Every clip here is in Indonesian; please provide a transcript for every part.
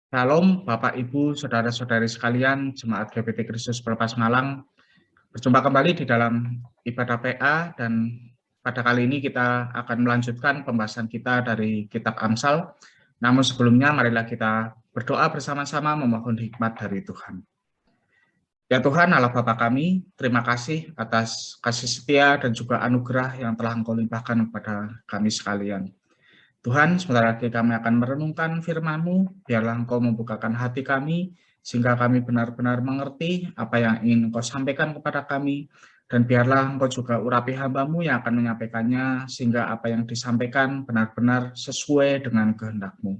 Shalom, Bapak, Ibu, Saudara-saudari sekalian, Jemaat GBT Kristus Pelepas Malang. Berjumpa kembali di dalam ibadah PA, dan pada kali ini kita akan melanjutkan pembahasan kita dari Kitab Amsal. Namun sebelumnya, marilah kita berdoa bersama-sama memohon hikmat dari Tuhan. Ya Tuhan, Allah Bapa kami, terima kasih atas kasih setia dan juga anugerah yang telah Engkau limpahkan kepada kami sekalian. Tuhan, sebentar lagi kami akan merenungkan firman-Mu, biarlah Engkau membukakan hati kami, sehingga kami benar-benar mengerti apa yang ingin Engkau sampaikan kepada kami, dan biarlah Engkau juga urapi hamba-Mu yang akan menyampaikannya, sehingga apa yang disampaikan benar-benar sesuai dengan kehendak-Mu.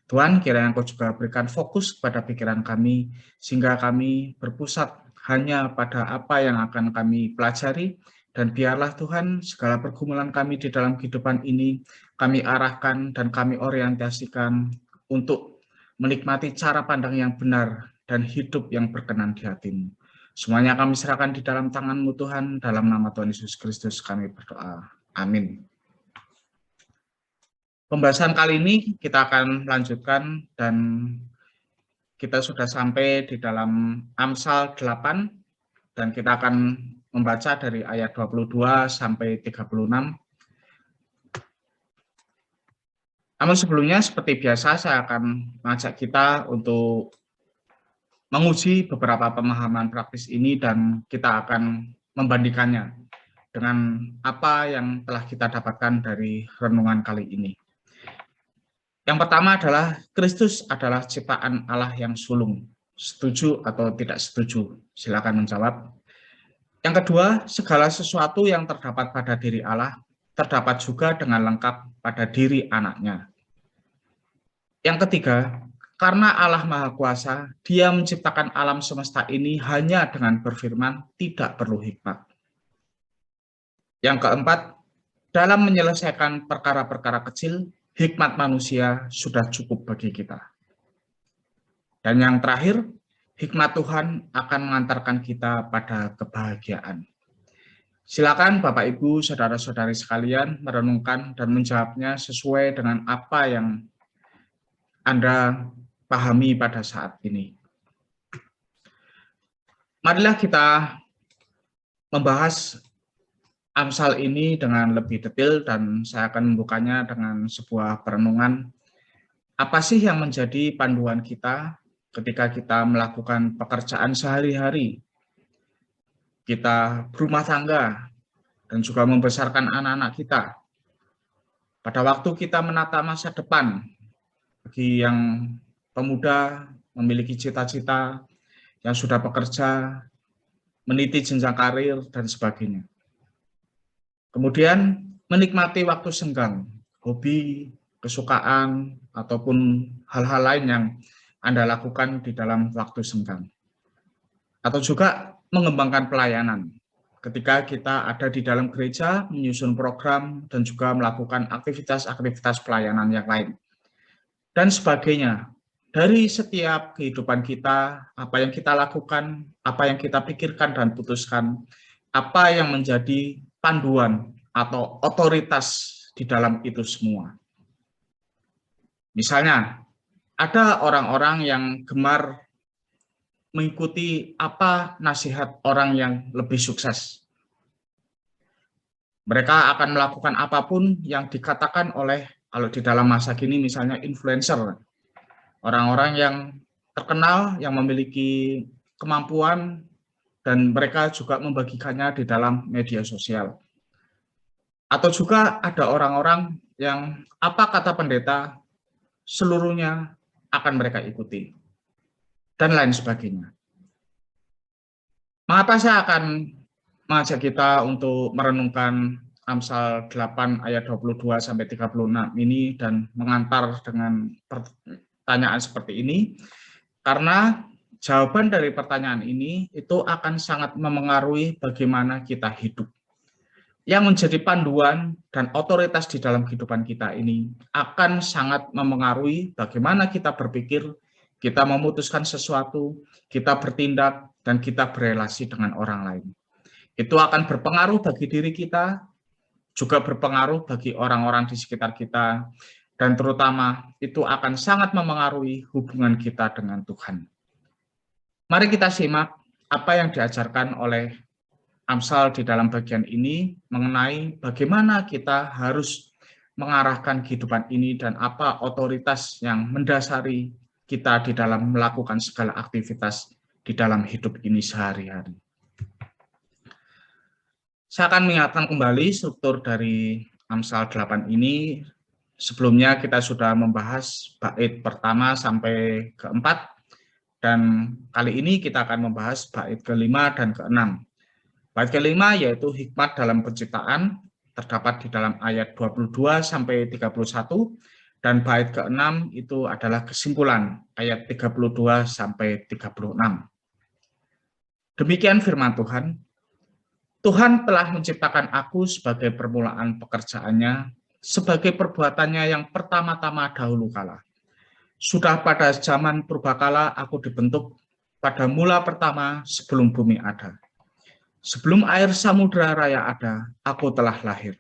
Tuhan, kiranya Engkau juga berikan fokus kepada pikiran kami, sehingga kami berpusat hanya pada apa yang akan kami pelajari, dan biarlah Tuhan segala pergumulan kami di dalam kehidupan ini kami arahkan dan kami orientasikan untuk menikmati cara pandang yang benar dan hidup yang berkenan di hati-Mu. Semuanya kami serahkan di dalam tangan-Mu Tuhan, dalam nama Tuhan Yesus Kristus kami berdoa. Amin. Pembahasan kali ini kita akan lanjutkan, dan kita sudah sampai di dalam Amsal 8, dan kita akan membaca dari ayat 22 sampai 36. Namun sebelumnya, seperti biasa, saya akan mengajak kita untuk menguji beberapa pemahaman praktis ini, dan kita akan membandingkannya dengan apa yang telah kita dapatkan dari renungan kali ini. Yang pertama adalah Kristus adalah ciptaan Allah yang sulung. Setuju atau tidak setuju? Silakan menjawab. Yang kedua, segala sesuatu yang terdapat pada diri Allah terdapat juga dengan lengkap pada diri anaknya. Yang ketiga, karena Allah Maha Kuasa, Dia menciptakan alam semesta ini hanya dengan berfirman, tidak perlu hikmat. Yang keempat, dalam menyelesaikan perkara-perkara kecil, hikmat manusia sudah cukup bagi kita. Dan yang terakhir, hikmat Tuhan akan mengantarkan kita pada kebahagiaan. Silakan Bapak, Ibu, Saudara-saudari sekalian merenungkan dan menjawabnya sesuai dengan apa yang Anda pahami pada saat ini. Marilah kita membahas Amsal ini dengan lebih detail, dan saya akan membukanya dengan sebuah perenungan. Apa sih yang menjadi panduan kita ketika kita melakukan pekerjaan sehari-hari? Kita berumah tangga dan juga membesarkan anak-anak kita. Pada waktu kita menata masa depan, bagi yang pemuda memiliki cita-cita, yang sudah bekerja, meniti jenjang karir, dan sebagainya. Kemudian menikmati waktu senggang, hobi, kesukaan, ataupun hal-hal lain yang Anda lakukan di dalam waktu senggang. Atau juga mengembangkan pelayanan. Ketika kita ada di dalam gereja, menyusun program, dan juga melakukan aktivitas-aktivitas pelayanan yang lain. Dan sebagainya. Dari setiap kehidupan kita, apa yang kita lakukan, apa yang kita pikirkan dan putuskan, apa yang menjadi panduan atau otoritas di dalam itu semua. Misalnya, ada orang-orang yang gemar mengikuti apa nasihat orang yang lebih sukses. Mereka akan melakukan apapun yang dikatakan oleh, kalau di dalam masa kini misalnya influencer, orang-orang yang terkenal, yang memiliki kemampuan, dan mereka juga membagikannya di dalam media sosial. Atau juga ada orang-orang yang apa kata pendeta, seluruhnya akan mereka ikuti, dan lain sebagainya. Mengapa saya akan mengajak kita untuk merenungkan Amsal 8 ayat 22 sampai 36 ini dan mengantar dengan pertanyaan seperti ini? Karena jawaban dari pertanyaan ini itu akan sangat memengaruhi bagaimana kita hidup. Yang menjadi panduan dan otoritas di dalam kehidupan kita ini akan sangat memengaruhi bagaimana kita berpikir, kita memutuskan sesuatu, kita bertindak, dan kita berelasi dengan orang lain. Itu akan berpengaruh bagi diri kita, juga berpengaruh bagi orang-orang di sekitar kita, dan terutama itu akan sangat memengaruhi hubungan kita dengan Tuhan. Mari kita simak apa yang diajarkan oleh Amsal di dalam bagian ini mengenai bagaimana kita harus mengarahkan kehidupan ini dan apa otoritas yang mendasari kita di dalam melakukan segala aktivitas di dalam hidup ini sehari-hari. Saya akan mengingatkan kembali struktur dari Amsal 8 ini. Sebelumnya kita sudah membahas bait pertama sampai keempat, dan kali ini kita akan membahas bait kelima dan keenam. Bait kelima yaitu hikmat dalam penciptaan, terdapat di dalam ayat 22 sampai 31, dan bait keenam itu adalah kesimpulan ayat 32 sampai 36. Demikian firman Tuhan. Tuhan telah menciptakan aku sebagai permulaan pekerjaannya, sebagai perbuatannya yang pertama-tama dahulu kala. Sudah pada zaman purbakala aku dibentuk, pada mula pertama sebelum bumi ada. Sebelum air samudera raya ada, aku telah lahir.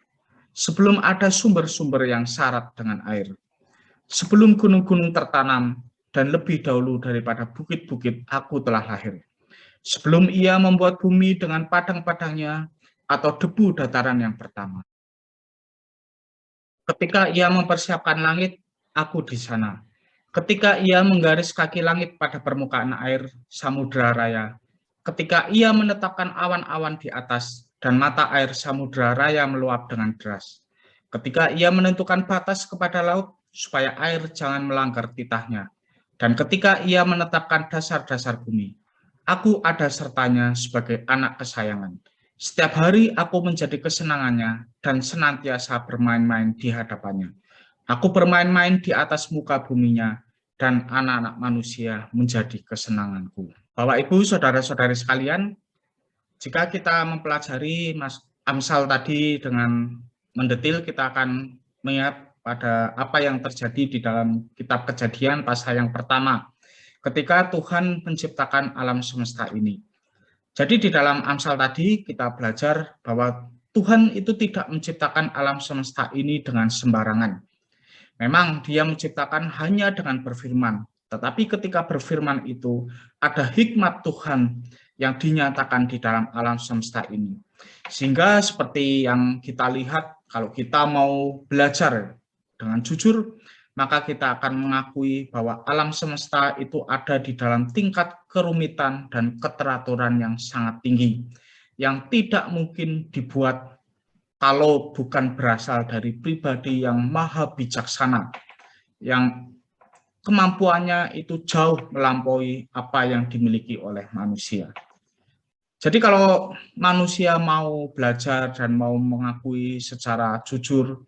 Sebelum ada sumber-sumber yang syarat dengan air. Sebelum gunung-gunung tertanam, dan lebih dahulu daripada bukit-bukit, aku telah lahir. Sebelum ia membuat bumi dengan padang-padangnya, atau debu dataran yang pertama. Ketika ia mempersiapkan langit, aku di sana. Ketika ia menggaris kaki langit pada permukaan air samudera raya, ketika ia menetapkan awan-awan di atas dan mata air samudera raya meluap dengan deras, ketika ia menentukan batas kepada laut supaya air jangan melanggar titahnya, dan ketika ia menetapkan dasar-dasar bumi, aku ada sertanya sebagai anak kesayangan. Setiap hari aku menjadi kesenangannya dan senantiasa bermain-main di hadapannya. Aku bermain-main di atas muka buminya, dan anak-anak manusia menjadi kesenanganku. Bapak, Ibu, saudara-saudari sekalian, jika kita mempelajari Amsal tadi dengan mendetil, kita akan melihat pada apa yang terjadi di dalam kitab Kejadian pasal yang pertama, ketika Tuhan menciptakan alam semesta ini. Jadi di dalam Amsal tadi kita belajar bahwa Tuhan itu tidak menciptakan alam semesta ini dengan sembarangan. Memang dia menciptakan hanya dengan berfirman, tetapi ketika berfirman itu ada hikmat Tuhan yang dinyatakan di dalam alam semesta ini. Sehingga seperti yang kita lihat, kalau kita mau belajar dengan jujur, maka kita akan mengakui bahwa alam semesta itu ada di dalam tingkat kerumitan dan keteraturan yang sangat tinggi, yang tidak mungkin dibuat kalau bukan berasal dari pribadi yang maha bijaksana, yang kemampuannya itu jauh melampaui apa yang dimiliki oleh manusia. Jadi kalau manusia mau belajar dan mau mengakui secara jujur,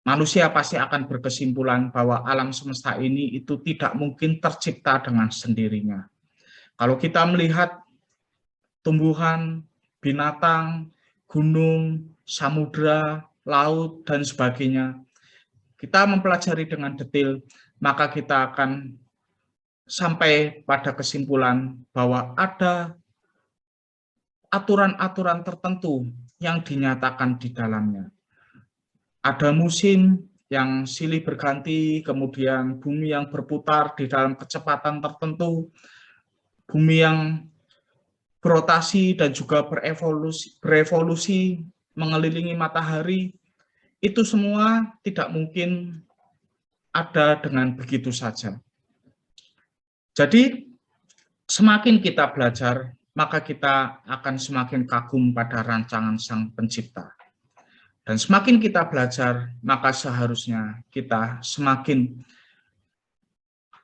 manusia pasti akan berkesimpulan bahwa alam semesta ini itu tidak mungkin tercipta dengan sendirinya. Kalau kita melihat tumbuhan, binatang, gunung, samudra, laut, dan sebagainya, kita mempelajari dengan detail, maka kita akan sampai pada kesimpulan bahwa ada aturan-aturan tertentu yang dinyatakan di dalamnya. Ada musim yang silih berganti, kemudian bumi yang berputar di dalam kecepatan tertentu, bumi yang berotasi dan juga berevolusi mengelilingi matahari, itu semua tidak mungkin ada dengan begitu saja. Jadi semakin kita belajar, maka kita akan semakin kagum pada rancangan Sang Pencipta. Dan semakin kita belajar, maka seharusnya kita semakin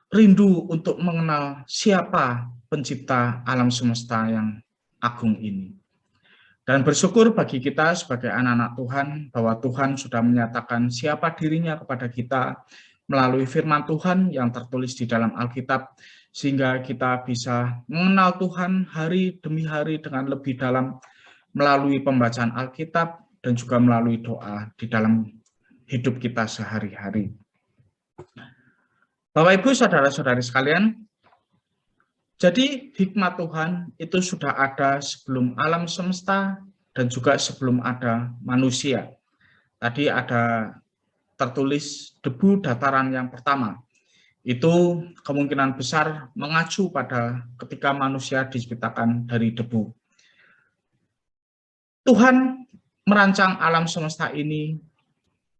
rindu untuk mengenal siapa pencipta alam semesta yang agung ini. Dan bersyukur bagi kita sebagai anak-anak Tuhan, bahwa Tuhan sudah menyatakan siapa dirinya kepada kita melalui firman Tuhan yang tertulis di dalam Alkitab, sehingga kita bisa mengenal Tuhan hari demi hari dengan lebih dalam melalui pembacaan Alkitab, dan juga melalui doa di dalam hidup kita sehari-hari. Bapak, Ibu, saudara-saudari sekalian, jadi hikmat Tuhan itu sudah ada sebelum alam semesta dan juga sebelum ada manusia. Tadi ada tertulis debu dataran yang pertama. Itu kemungkinan besar mengacu pada ketika manusia diciptakan dari debu. Tuhan merancang alam semesta ini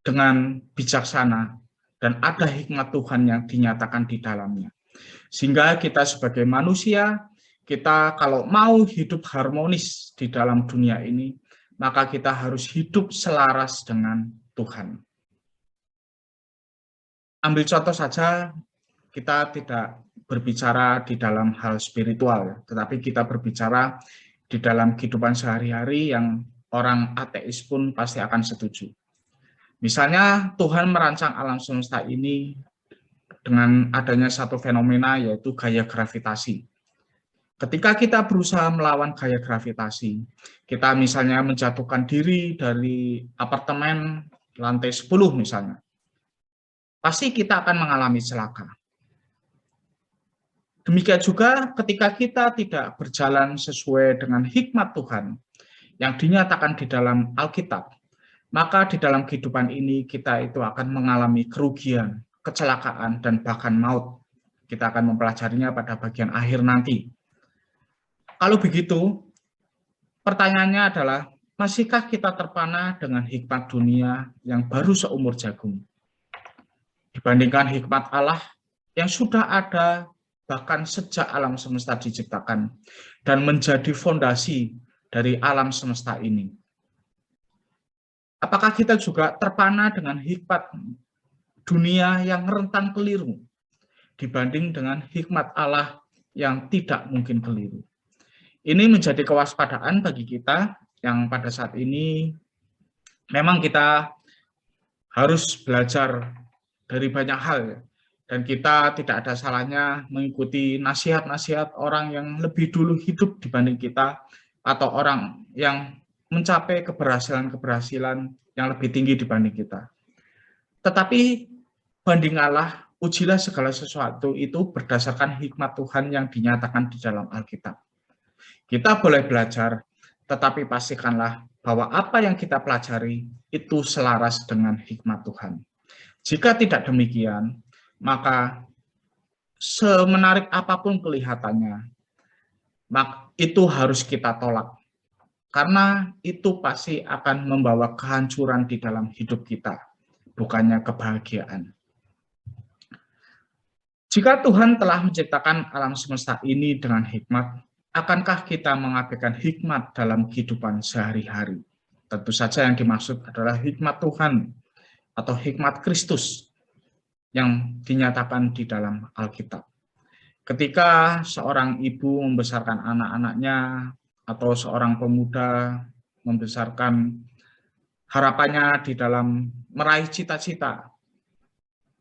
dengan bijaksana dan ada hikmat Tuhan yang dinyatakan di dalamnya. Sehingga kita sebagai manusia, kita kalau mau hidup harmonis di dalam dunia ini, maka kita harus hidup selaras dengan Tuhan. Ambil contoh saja, kita tidak berbicara di dalam hal spiritual, tetapi kita berbicara di dalam kehidupan sehari-hari yang orang ateis pun pasti akan setuju. Misalnya Tuhan merancang alam semesta ini dengan adanya satu fenomena yaitu gaya gravitasi. Ketika kita berusaha melawan gaya gravitasi, kita misalnya menjatuhkan diri dari apartemen lantai 10 misalnya, pasti kita akan mengalami celaka. Demikian juga ketika kita tidak berjalan sesuai dengan hikmat Tuhan yang dinyatakan di dalam Alkitab, maka di dalam kehidupan ini kita itu akan mengalami kerugian, kecelakaan, dan bahkan maut. Kita akan mempelajarinya pada bagian akhir nanti. Kalau begitu, pertanyaannya adalah, masihkah kita terpana dengan hikmat dunia yang baru seumur jagung? Dibandingkan hikmat Allah yang sudah ada bahkan sejak alam semesta diciptakan dan menjadi fondasi dari alam semesta ini. Apakah kita juga terpana dengan hikmat dunia yang rentan keliru dibanding dengan hikmat Allah yang tidak mungkin keliru? Ini menjadi kewaspadaan bagi kita yang pada saat ini memang kita harus belajar dari banyak hal, dan kita tidak ada salahnya mengikuti nasihat-nasihat orang yang lebih dulu hidup dibanding kita, atau orang yang mencapai keberhasilan-keberhasilan yang lebih tinggi dibanding kita. Tetapi banding Allah, ujilah segala sesuatu itu berdasarkan hikmat Tuhan yang dinyatakan di dalam Alkitab. Kita boleh belajar, tetapi pastikanlah bahwa apa yang kita pelajari itu selaras dengan hikmat Tuhan. Jika tidak demikian, maka semenarik apapun kelihatannya, maka itu harus kita tolak. Karena itu pasti akan membawa kehancuran di dalam hidup kita, bukannya kebahagiaan. Jika Tuhan telah menciptakan alam semesta ini dengan hikmat, akankah kita mengabaikan hikmat dalam kehidupan sehari-hari? Tentu saja yang dimaksud adalah hikmat Tuhan atau hikmat Kristus yang dinyatakan di dalam Alkitab. Ketika seorang ibu membesarkan anak-anaknya atau seorang pemuda membesarkan harapannya di dalam meraih cita-cita,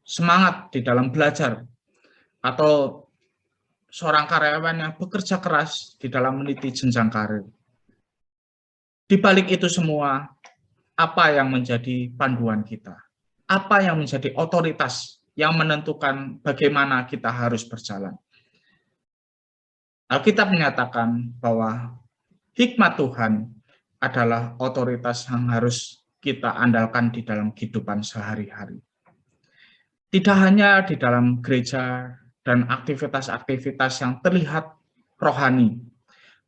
semangat di dalam belajar, atau seorang karyawan yang bekerja keras di dalam meniti jenjang karir. Di balik itu semua, apa yang menjadi panduan kita? Apa yang menjadi otoritas yang menentukan bagaimana kita harus berjalan? Alkitab menyatakan bahwa hikmat Tuhan adalah otoritas yang harus kita andalkan di dalam kehidupan sehari-hari. Tidak hanya di dalam gereja dan aktivitas-aktivitas yang terlihat rohani,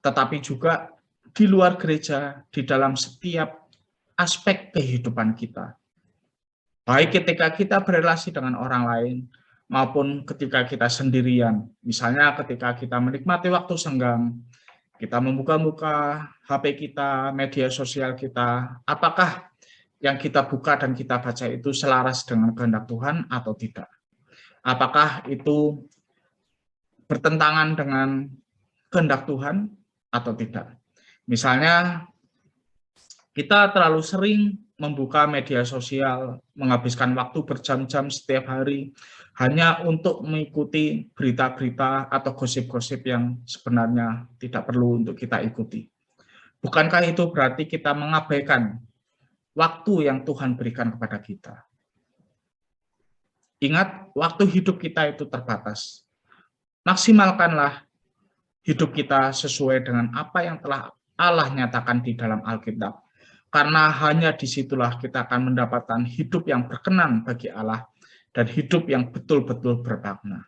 tetapi juga di luar gereja, di dalam setiap aspek kehidupan kita. Baik ketika kita berrelasi dengan orang lain, maupun ketika kita sendirian. Misalnya ketika kita menikmati waktu senggang, kita membuka-buka HP kita, media sosial kita, apakah yang kita buka dan kita baca itu selaras dengan kehendak Tuhan atau tidak? Apakah itu bertentangan dengan kehendak Tuhan atau tidak? Misalnya, kita terlalu sering membuka media sosial, menghabiskan waktu berjam-jam setiap hari, hanya untuk mengikuti berita-berita atau gosip-gosip yang sebenarnya tidak perlu untuk kita ikuti. Bukankah itu berarti kita mengabaikan waktu yang Tuhan berikan kepada kita? Ingat, waktu hidup kita itu terbatas. Maksimalkanlah hidup kita sesuai dengan apa yang telah Allah nyatakan di dalam Alkitab. karena hanya disitulah kita akan mendapatkan hidup yang berkenan bagi Allah dan hidup yang betul-betul bermakna.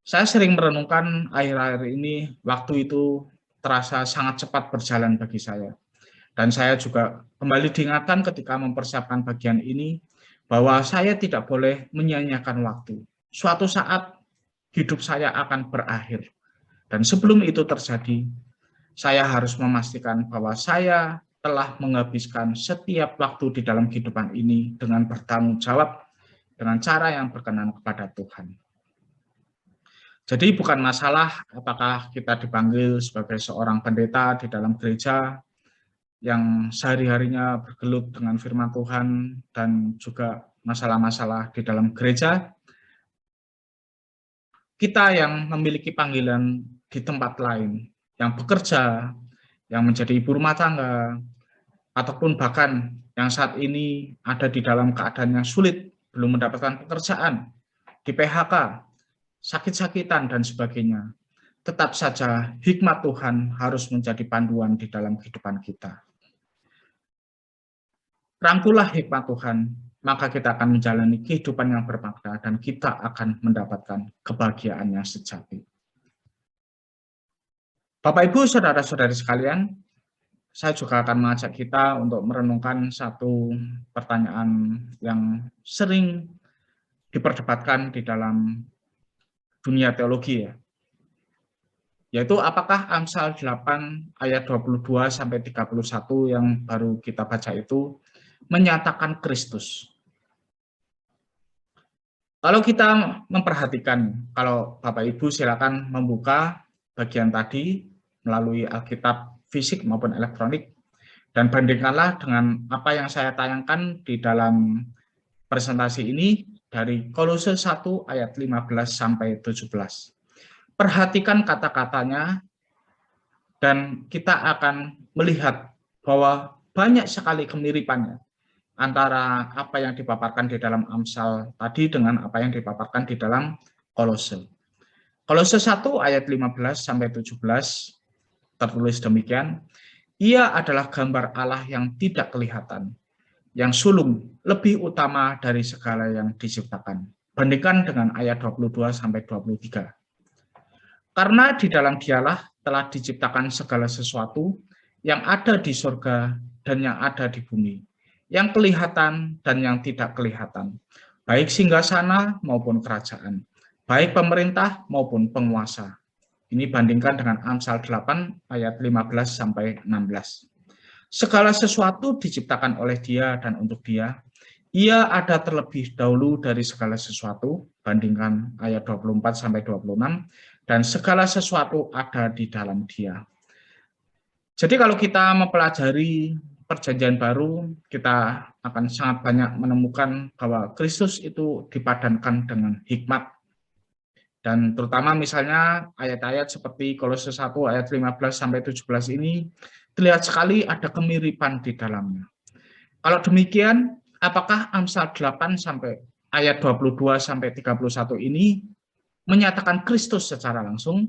Saya sering merenungkan akhir-akhir ini, waktu itu terasa sangat cepat berjalan bagi saya. Dan saya juga kembali diingatkan ketika mempersiapkan bagian ini, bahwa saya tidak boleh menyia-nyiakan waktu. Suatu saat hidup saya akan berakhir. Dan sebelum itu terjadi, saya harus memastikan bahwa saya telah menghabiskan setiap waktu di dalam kehidupan ini dengan bertanggung jawab dengan cara yang berkenan kepada Tuhan. Jadi bukan masalah apakah kita dipanggil sebagai seorang pendeta di dalam gereja yang sehari-harinya bergelut dengan firman Tuhan dan juga masalah-masalah di dalam gereja. Kita yang memiliki panggilan di tempat lain, yang bekerja, yang menjadi ibu rumah tangga, ataupun bahkan yang saat ini ada di dalam keadaan yang sulit, belum mendapatkan pekerjaan, di PHK, sakit-sakitan, dan sebagainya. Tetap saja hikmat Tuhan harus menjadi panduan di dalam kehidupan kita. Rangkulah hikmat Tuhan, maka kita akan menjalani kehidupan yang bermakna dan kita akan mendapatkan kebahagiaan yang sejati. Bapak, Ibu, saudara-saudari sekalian, saya juga akan mengajak kita untuk merenungkan satu pertanyaan yang sering diperdebatkan di dalam dunia teologi, yaitu apakah Amsal 8 ayat 22 sampai 31 yang baru kita baca itu menyatakan Kristus. Kalau kita memperhatikan, kalau Bapak Ibu silakan membuka bagian tadi melalui Alkitab fisik maupun elektronik, dan bandingkanlah dengan apa yang saya tayangkan di dalam presentasi ini dari Kolose 1 ayat 15 sampai 17. Perhatikan kata-katanya dan kita akan melihat bahwa banyak sekali kemiripannya antara apa yang dipaparkan di dalam Amsal tadi dengan apa yang dipaparkan di dalam Kolose. Kolose 1 ayat 15 sampai 17 tertulis demikian, ia adalah gambar Allah yang tidak kelihatan, yang sulung, lebih utama dari segala yang diciptakan. Bandingkan dengan ayat 22 sampai 23. Karena di dalam Dialah telah diciptakan segala sesuatu yang ada di surga dan yang ada di bumi, yang kelihatan dan yang tidak kelihatan, baik singgasana maupun kerajaan, baik pemerintah maupun penguasa. Ini bandingkan dengan Amsal 8 ayat 15 sampai 16. Segala sesuatu diciptakan oleh Dia dan untuk Dia. Ia ada terlebih dahulu dari segala sesuatu, bandingkan ayat 24 sampai 26, dan segala sesuatu ada di dalam Dia. Jadi kalau kita mempelajari Perjanjian Baru, kita akan sangat banyak menemukan bahwa Kristus itu dipadankan dengan hikmat. Dan terutama misalnya ayat-ayat seperti Kolose 1 ayat 15 sampai 17 ini terlihat sekali ada kemiripan di dalamnya. Kalau demikian, apakah Amsal 8 sampai ayat 22 sampai 31 ini menyatakan Kristus secara langsung?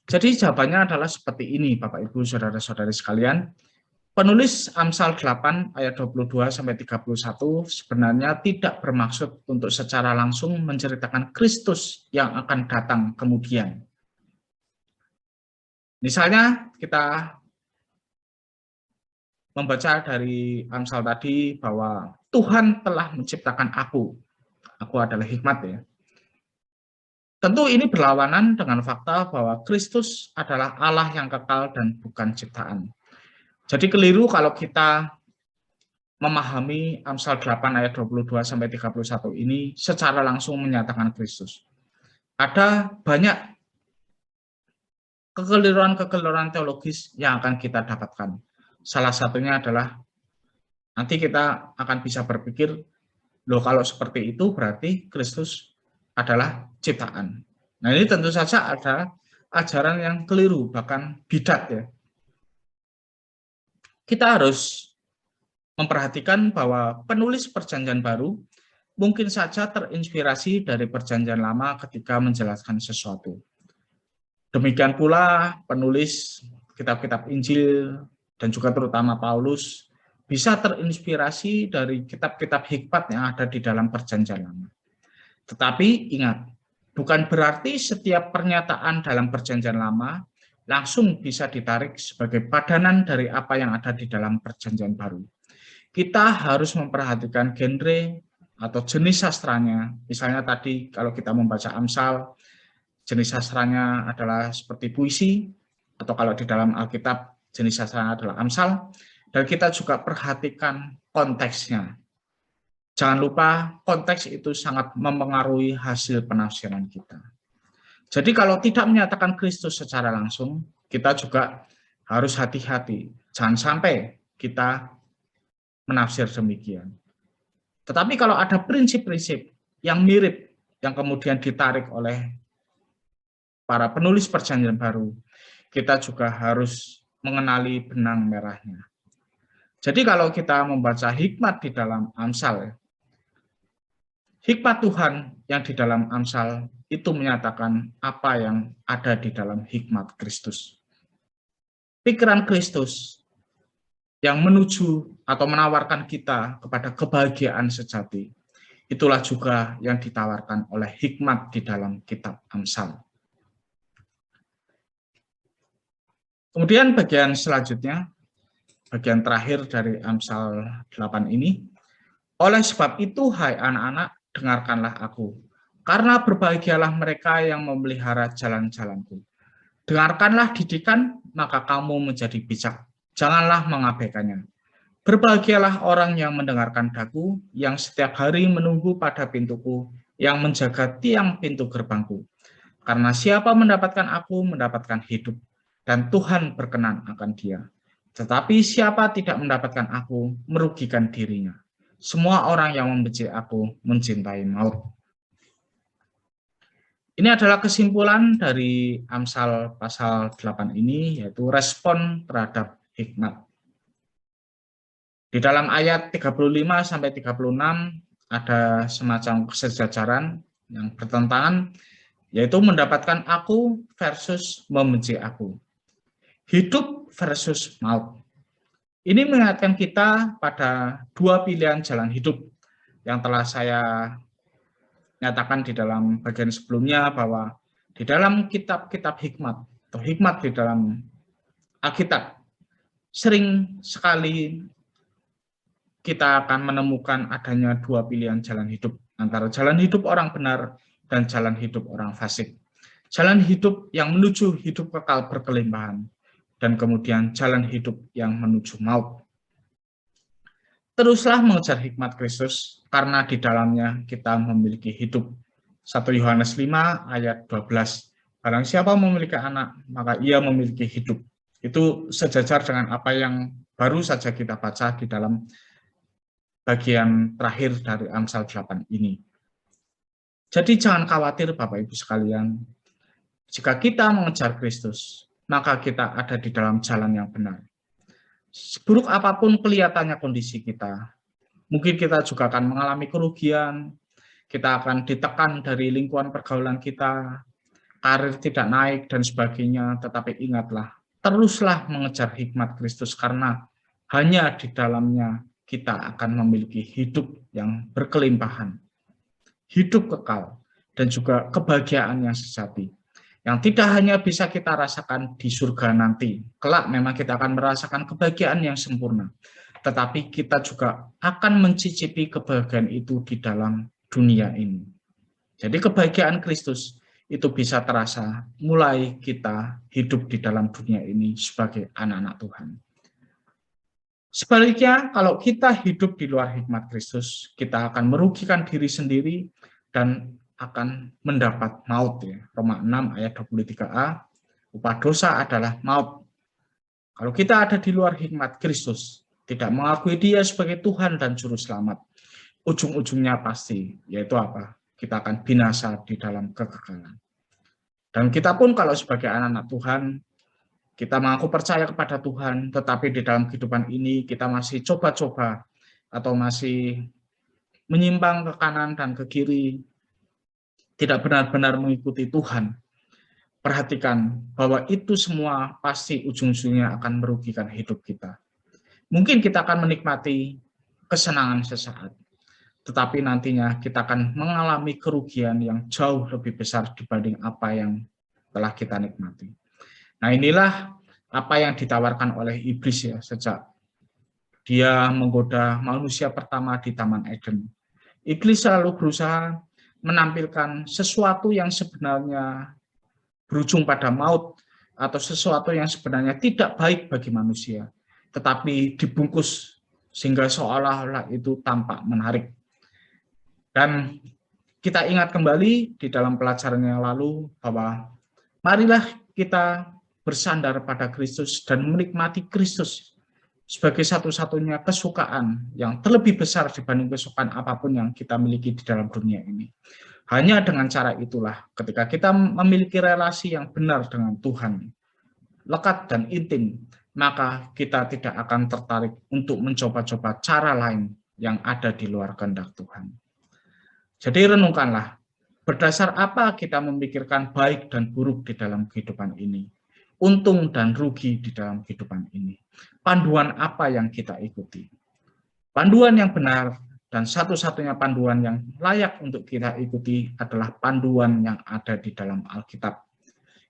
Jadi jawabannya adalah seperti ini, Bapak Ibu saudara-saudari sekalian. Penulis Amsal 8 ayat 22 sampai 31 sebenarnya tidak bermaksud untuk secara langsung menceritakan Kristus yang akan datang kemudian. Misalnya kita membaca dari Amsal tadi bahwa Tuhan telah menciptakan aku. Aku adalah hikmat ya. Tentu ini berlawanan dengan fakta bahwa Kristus adalah Allah yang kekal dan bukan ciptaan. Jadi keliru kalau kita memahami Amsal 8 ayat 22 sampai 31 ini secara langsung menyatakan Kristus. Ada banyak kekeliruan-kekeliruan teologis yang akan kita dapatkan. Salah satunya adalah nanti kita akan bisa berpikir, loh kalau seperti itu berarti Kristus adalah ciptaan. Nah ini tentu saja ada ajaran yang keliru, bahkan bidat ya. Kita harus memperhatikan bahwa penulis Perjanjian Baru mungkin saja terinspirasi dari Perjanjian Lama ketika menjelaskan sesuatu. Demikian pula penulis kitab-kitab Injil dan juga terutama Paulus bisa terinspirasi dari kitab-kitab hikmat yang ada di dalam Perjanjian Lama. Tetapi ingat, bukan berarti setiap pernyataan dalam Perjanjian Lama langsung bisa ditarik sebagai padanan dari apa yang ada di dalam Perjanjian Baru. Kita harus memperhatikan genre atau jenis sastranya. Misalnya tadi kalau kita membaca Amsal, jenis sastranya adalah seperti puisi, atau kalau di dalam Alkitab jenis sastranya adalah Amsal, dan kita juga perhatikan konteksnya. Jangan lupa konteks itu sangat mempengaruhi hasil penafsiran kita. Jadi kalau tidak menyatakan Kristus secara langsung, kita juga harus hati-hati. Jangan sampai kita menafsir demikian. Tetapi kalau ada prinsip-prinsip yang mirip, yang kemudian ditarik oleh para penulis Perjanjian Baru, kita juga harus mengenali benang merahnya. Jadi kalau kita membaca hikmat di dalam Amsal, hikmat Tuhan yang di dalam Amsal itu menyatakan apa yang ada di dalam hikmat Kristus. Pikiran Kristus yang menuju atau menawarkan kita kepada kebahagiaan sejati, itulah juga yang ditawarkan oleh hikmat di dalam kitab Amsal. Kemudian bagian selanjutnya, bagian terakhir dari Amsal 8 ini, oleh sebab itu, hai anak-anak, dengarkanlah aku, karena berbahagialah mereka yang memelihara jalan-jalanku. Dengarkanlah didikan, maka kamu menjadi bijak. Janganlah mengabaikannya. Berbahagialah orang yang mendengarkan daku, yang setiap hari menunggu pada pintuku, yang menjaga tiang pintu gerbangku. Karena siapa mendapatkan aku, mendapatkan hidup, dan Tuhan berkenan akan dia. Tetapi siapa tidak mendapatkan aku, merugikan dirinya. Semua orang yang membenci aku mencintai maut. Ini adalah kesimpulan dari Amsal pasal 8 ini, yaitu respon terhadap hikmat. Di dalam ayat 35 sampai 36 ada semacam kesejajaran yang bertentangan, yaitu mendapatkan aku versus membenci aku. Hidup versus maut. Ini mengingatkan kita pada dua pilihan jalan hidup yang telah saya nyatakan di dalam bagian sebelumnya, bahwa di dalam kitab-kitab hikmat atau hikmat di dalam Alkitab sering sekali kita akan menemukan adanya dua pilihan jalan hidup, antara jalan hidup orang benar dan jalan hidup orang fasik. Jalan hidup yang menuju hidup kekal berkelimpahan, dan kemudian jalan hidup yang menuju maut. Teruslah mengejar hikmat Kristus, karena di dalamnya kita memiliki hidup. 1 Yohanes 5 ayat 12. Barang siapa memiliki anak, maka ia memiliki hidup. Itu sejajar dengan apa yang baru saja kita baca di dalam bagian terakhir dari Amsal 8 ini. Jadi jangan khawatir Bapak Ibu sekalian. Jika kita mengejar Kristus, maka kita ada di dalam jalan yang benar. Seburuk apapun kelihatannya kondisi kita, mungkin kita juga akan mengalami kerugian, kita akan ditekan dari lingkungan pergaulan kita, karir tidak naik, dan sebagainya. Tetapi ingatlah, teruslah mengejar hikmat Kristus, karena hanya di dalamnya kita akan memiliki hidup yang berkelimpahan, hidup kekal, dan juga kebahagiaan yang sejati, yang tidak hanya bisa kita rasakan di surga nanti. Kelak memang kita akan merasakan kebahagiaan yang sempurna, tetapi kita juga akan mencicipi kebahagiaan itu di dalam dunia ini. Jadi kebahagiaan Kristus itu bisa terasa mulai kita hidup di dalam dunia ini sebagai anak-anak Tuhan. Sebaliknya, kalau kita hidup di luar hikmat Kristus, kita akan merugikan diri sendiri dan akan mendapat maut. Ya. Roma 6 ayat 23a, upah dosa adalah maut. Kalau kita ada di luar hikmat Kristus, tidak mengakui Dia sebagai Tuhan dan Juru Selamat, ujung-ujungnya pasti, yaitu apa? Kita akan binasa di dalam kekekalan. Dan kita pun kalau sebagai anak-anak Tuhan, kita mengaku percaya kepada Tuhan, tetapi di dalam kehidupan ini kita masih coba-coba atau masih menyimpang ke kanan dan ke kiri, tidak benar-benar mengikuti Tuhan, perhatikan bahwa itu semua pasti ujung-ujungnya akan merugikan hidup kita. Mungkin kita akan menikmati kesenangan sesaat, tetapi nantinya kita akan mengalami kerugian yang jauh lebih besar dibanding apa yang telah kita nikmati. Nah, inilah apa yang ditawarkan oleh iblis ya, sejak dia menggoda manusia pertama di Taman Eden. Iblis selalu berusaha menampilkan sesuatu yang sebenarnya berujung pada maut, atau sesuatu yang sebenarnya tidak baik bagi manusia, tetapi dibungkus sehingga seolah-olah itu tampak menarik. Dan kita ingat kembali di dalam pelajaran yang lalu bahwa marilah kita bersandar pada Kristus dan menikmati Kristus sebagai satu-satunya kesukaan yang terlebih besar dibanding kesukaan apapun yang kita miliki di dalam dunia ini. Hanya dengan cara itulah, ketika kita memiliki relasi yang benar dengan Tuhan, lekat dan intim, maka kita tidak akan tertarik untuk mencoba-coba cara lain yang ada di luar kehendak Tuhan. Jadi renungkanlah, berdasar apa kita memikirkan baik dan buruk di dalam kehidupan ini, untung dan rugi di dalam kehidupan ini. Panduan apa yang kita ikuti? Panduan yang benar dan satu-satunya panduan yang layak untuk kita ikuti adalah panduan yang ada di dalam Alkitab.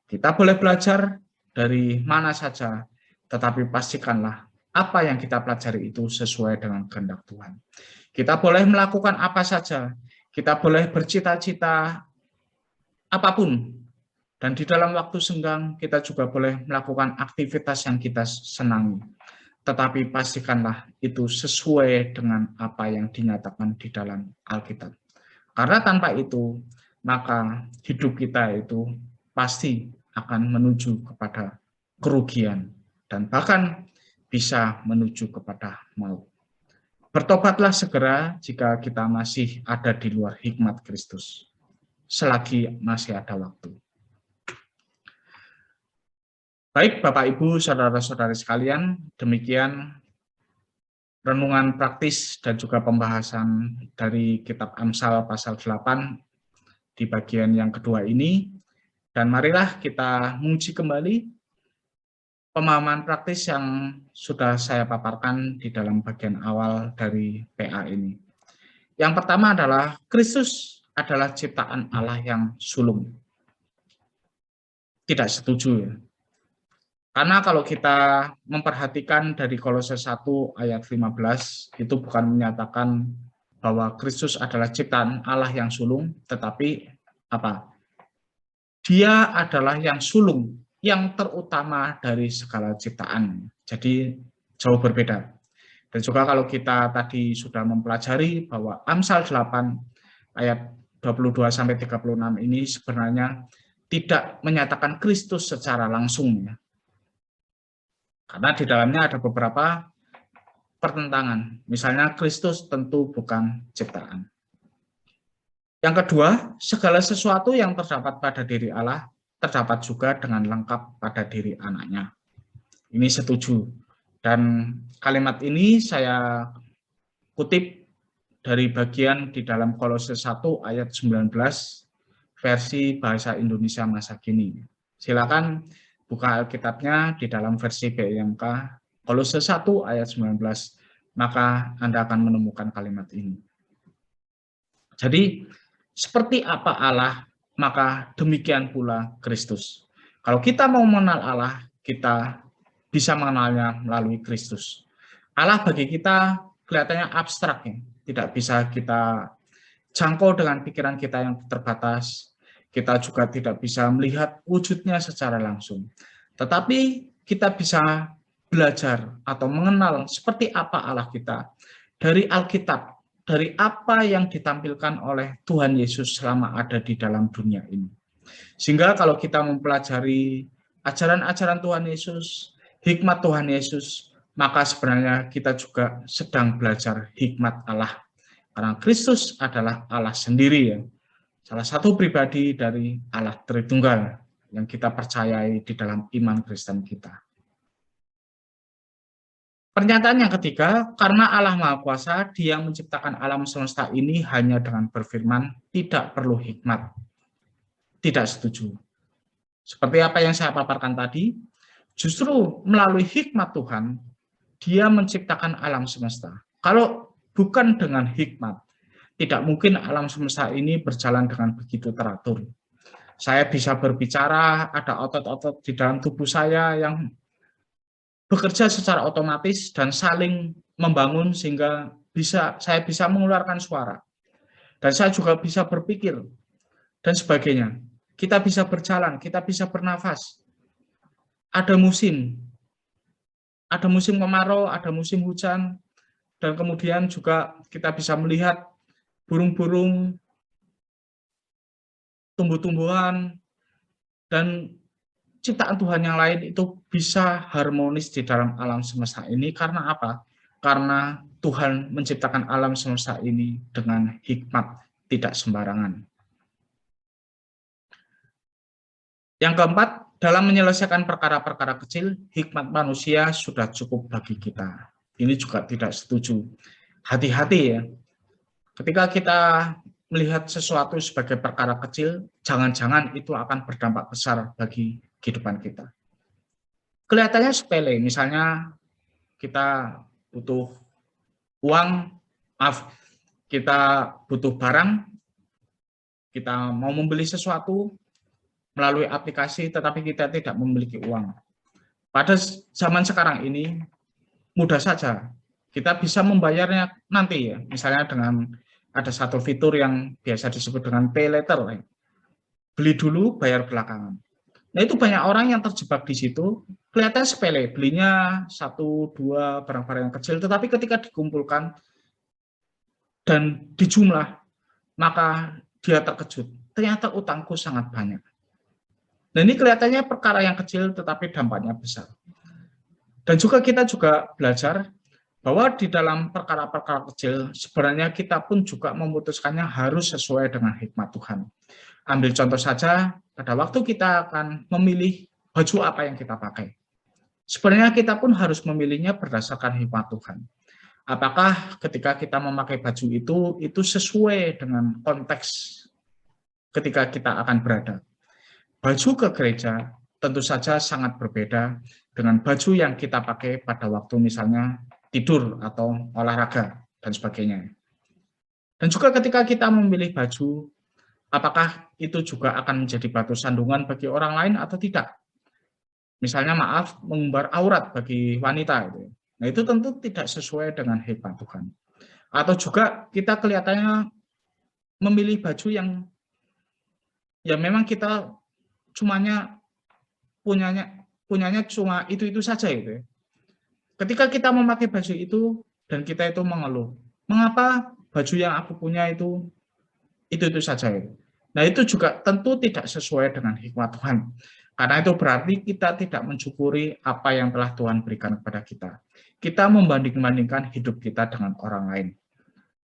Kita boleh belajar dari mana saja, tetapi pastikanlah apa yang kita pelajari itu sesuai dengan kehendak Tuhan. Kita boleh melakukan apa saja, kita boleh bercita-cita apapun, dan di dalam waktu senggang kita juga boleh melakukan aktivitas yang kita senangi. Tetapi pastikanlah itu sesuai dengan apa yang dinyatakan di dalam Alkitab. Karena tanpa itu, maka hidup kita itu pasti akan menuju kepada kerugian dan bahkan bisa menuju kepada maut. Bertobatlah segera jika kita masih ada di luar hikmat Kristus, selagi masih ada waktu. Baik Bapak Ibu, saudara-saudari sekalian, demikian renungan praktis dan juga pembahasan dari kitab Amsal pasal 8 di bagian yang kedua ini. Dan marilah kita menguji kembali pemahaman praktis yang sudah saya paparkan di dalam bagian awal dari PA ini. Yang pertama adalah Kristus adalah ciptaan Allah yang sulung. Tidak setuju ya. Karena kalau kita memperhatikan dari Kolose 1 ayat 15, itu bukan menyatakan bahwa Kristus adalah ciptaan Allah yang sulung, tetapi apa? Dia adalah yang sulung, yang terutama dari segala ciptaan. Jadi jauh berbeda. Dan juga kalau kita tadi sudah mempelajari bahwa Amsal 8 ayat 22-36 ini sebenarnya tidak menyatakan Kristus secara langsung ya. Karena di dalamnya ada beberapa pertentangan. Misalnya Kristus tentu bukan ciptaan. Yang kedua, segala sesuatu yang terdapat pada diri Allah terdapat juga dengan lengkap pada diri anaknya. Ini setuju. Dan kalimat ini saya kutip dari bagian di dalam Kolose 1 ayat 19 versi bahasa Indonesia masa kini. Silakan buka Alkitabnya di dalam versi BIMK Kolose 1 ayat 19, maka Anda akan menemukan kalimat ini. Jadi, seperti apa Allah, maka demikian pula Kristus. Kalau kita mau mengenal Allah, kita bisa mengenalnya melalui Kristus. Allah bagi kita kelihatannya abstrak, ya. Tidak bisa kita jangkau dengan pikiran kita yang terbatas. Kita juga tidak bisa melihat wujudnya secara langsung. Tetapi kita bisa belajar atau mengenal seperti apa Allah kita dari Alkitab, dari apa yang ditampilkan oleh Tuhan Yesus selama ada di dalam dunia ini. Sehingga kalau kita mempelajari ajaran-ajaran Tuhan Yesus, hikmat Tuhan Yesus, maka sebenarnya kita juga sedang belajar hikmat Allah. Karena Kristus adalah Allah sendiri ya. Salah satu pribadi dari Allah Tritunggal yang kita percayai di dalam iman Kristen kita. Pernyataan yang ketiga, karena Allah Maha Kuasa, Dia menciptakan alam semesta ini hanya dengan berfirman, tidak perlu hikmat. Tidak setuju. Seperti apa yang saya paparkan tadi, justru melalui hikmat Tuhan, Dia menciptakan alam semesta. Kalau bukan dengan hikmat, tidak mungkin alam semesta ini berjalan dengan begitu teratur. Saya bisa berbicara, ada otot-otot di dalam tubuh saya yang bekerja secara otomatis dan saling membangun sehingga saya bisa mengeluarkan suara. Dan saya juga bisa berpikir dan sebagainya. Kita bisa berjalan, kita bisa bernafas. Ada musim kemarau, ada musim hujan, dan kemudian juga kita bisa melihat burung-burung, tumbuh-tumbuhan, dan ciptaan Tuhan yang lain itu bisa harmonis di dalam alam semesta ini. Karena apa? Karena Tuhan menciptakan alam semesta ini dengan hikmat, tidak sembarangan. Yang keempat, dalam menyelesaikan perkara-perkara kecil, hikmat manusia sudah cukup bagi kita. Ini juga tidak setuju. Hati-hati ya. Ketika kita melihat sesuatu sebagai perkara kecil, jangan-jangan itu akan berdampak besar bagi kehidupan kita. Kelihatannya sepele, misalnya kita butuh uang, kita butuh barang, kita mau membeli sesuatu melalui aplikasi, tetapi kita tidak memiliki uang. Pada zaman sekarang ini, mudah saja kita bisa membayarnya nanti ya, misalnya dengan ada satu fitur yang biasa disebut dengan pay later, beli dulu, bayar belakangan. Nah itu banyak orang yang terjebak di situ, kelihatan sepele, belinya satu, dua barang-barang yang kecil, tetapi ketika dikumpulkan dan dijumlah, maka dia terkejut, ternyata utangku sangat banyak. Nah ini kelihatannya perkara yang kecil, tetapi dampaknya besar. Dan juga kita juga belajar bahwa di dalam perkara-perkara kecil, sebenarnya kita pun juga memutuskannya harus sesuai dengan hikmat Tuhan. Ambil contoh saja, pada waktu kita akan memilih baju apa yang kita pakai. Sebenarnya kita pun harus memilihnya berdasarkan hikmat Tuhan. Apakah ketika kita memakai baju itu sesuai dengan konteks ketika kita akan berada. Baju ke gereja tentu saja sangat berbeda dengan baju yang kita pakai pada waktu misalnya tidur atau olahraga dan sebagainya. Dan juga ketika kita memilih baju, apakah itu juga akan menjadi batu sandungan bagi orang lain atau tidak? Misalnya maaf, mengumbar aurat bagi wanita. Nah itu tentu tidak sesuai dengan hikmat Tuhan. Atau juga kita kelihatannya memilih baju yang ya memang kita punyanya cuma itu saja itu. Ketika kita memakai baju itu dan kita itu mengeluh, mengapa baju yang aku punya itu saja itu. Nah itu juga tentu tidak sesuai dengan hikmat Tuhan. Karena itu berarti kita tidak mensyukuri apa yang telah Tuhan berikan kepada kita. Kita membanding-bandingkan hidup kita dengan orang lain.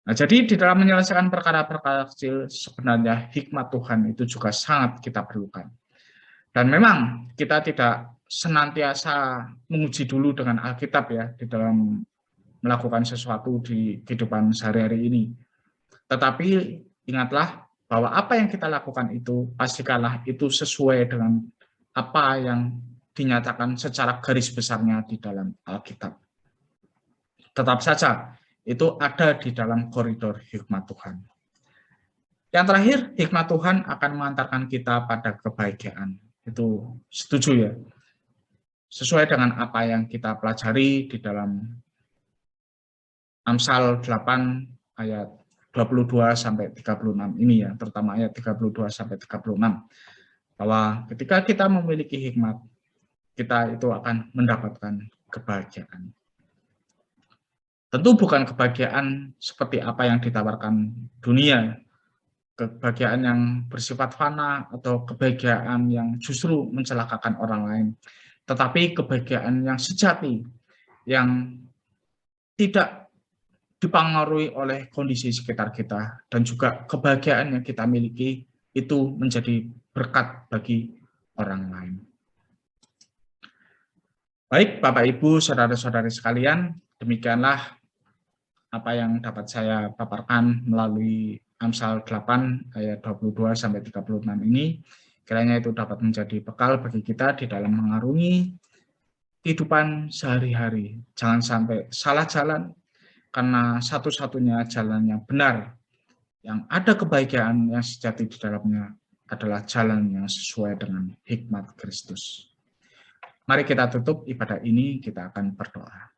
Nah, jadi di dalam menyelesaikan perkara-perkara kecil, sebenarnya hikmat Tuhan itu juga sangat kita perlukan. Dan memang kita tidak senantiasa menguji dulu dengan Alkitab ya, di dalam melakukan sesuatu di kehidupan sehari-hari ini. Tetapi ingatlah bahwa apa yang kita lakukan itu, pastikanlah itu sesuai dengan apa yang dinyatakan secara garis besarnya di dalam Alkitab. Tetap saja, itu ada di dalam koridor hikmat Tuhan. Yang terakhir, hikmat Tuhan akan mengantarkan kita pada kebahagiaan. Itu setuju ya? Sesuai dengan apa yang kita pelajari di dalam Amsal 8 ayat 22 sampai 36 ini ya, terutama ayat 32 sampai 36. Bahwa ketika kita memiliki hikmat, kita itu akan mendapatkan kebahagiaan. Tentu bukan kebahagiaan seperti apa yang ditawarkan dunia, kebahagiaan yang bersifat fana atau kebahagiaan yang justru mencelakakan orang lain, tetapi kebahagiaan yang sejati, yang tidak dipengaruhi oleh kondisi sekitar kita, dan juga kebahagiaan yang kita miliki itu menjadi berkat bagi orang lain. Baik, Bapak Ibu, saudara-saudari sekalian, demikianlah apa yang dapat saya paparkan melalui Amsal 8 ayat 22 sampai 36 ini. Kiranya itu dapat menjadi bekal bagi kita di dalam mengarungi kehidupan sehari-hari. Jangan sampai salah jalan, karena satu-satunya jalan yang benar, yang ada kebahagiaan yang sejati di dalamnya, adalah jalan yang sesuai dengan hikmat Kristus. Mari kita tutup ibadah ini, kita akan berdoa.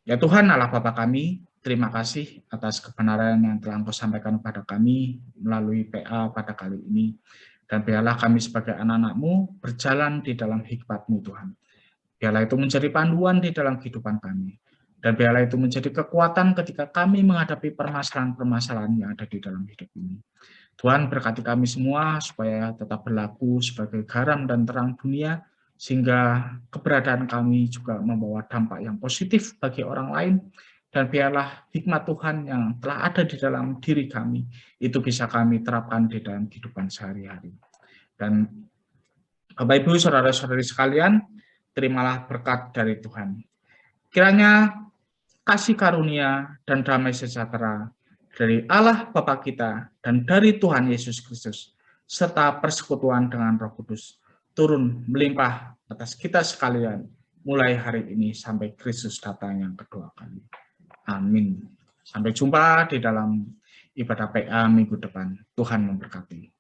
Ya Tuhan Allah Bapa kami, terima kasih atas kebenaran yang telah Engkau sampaikan kepada kami melalui PA pada kali ini. Dan biarlah kami sebagai anak-anak-Mu berjalan di dalam hikmat-Mu Tuhan. Biarlah itu menjadi panduan di dalam kehidupan kami. Dan biarlah itu menjadi kekuatan ketika kami menghadapi permasalahan-permasalahan yang ada di dalam hidup ini. Tuhan berkati kami semua supaya tetap berlaku sebagai garam dan terang dunia, sehingga keberadaan kami juga membawa dampak yang positif bagi orang lain, dan biarlah hikmat Tuhan yang telah ada di dalam diri kami, itu bisa kami terapkan di dalam kehidupan sehari-hari. Dan Bapak Ibu, saudara-saudari sekalian, terimalah berkat dari Tuhan. Kiranya kasih karunia dan damai sejahtera dari Allah Bapa kita dan dari Tuhan Yesus Kristus, serta persekutuan dengan Roh Kudus, turun melimpah atas kita sekalian, mulai hari ini sampai Kristus datang yang kedua kali. Amin. Sampai jumpa di dalam ibadah PA minggu depan. Tuhan memberkati.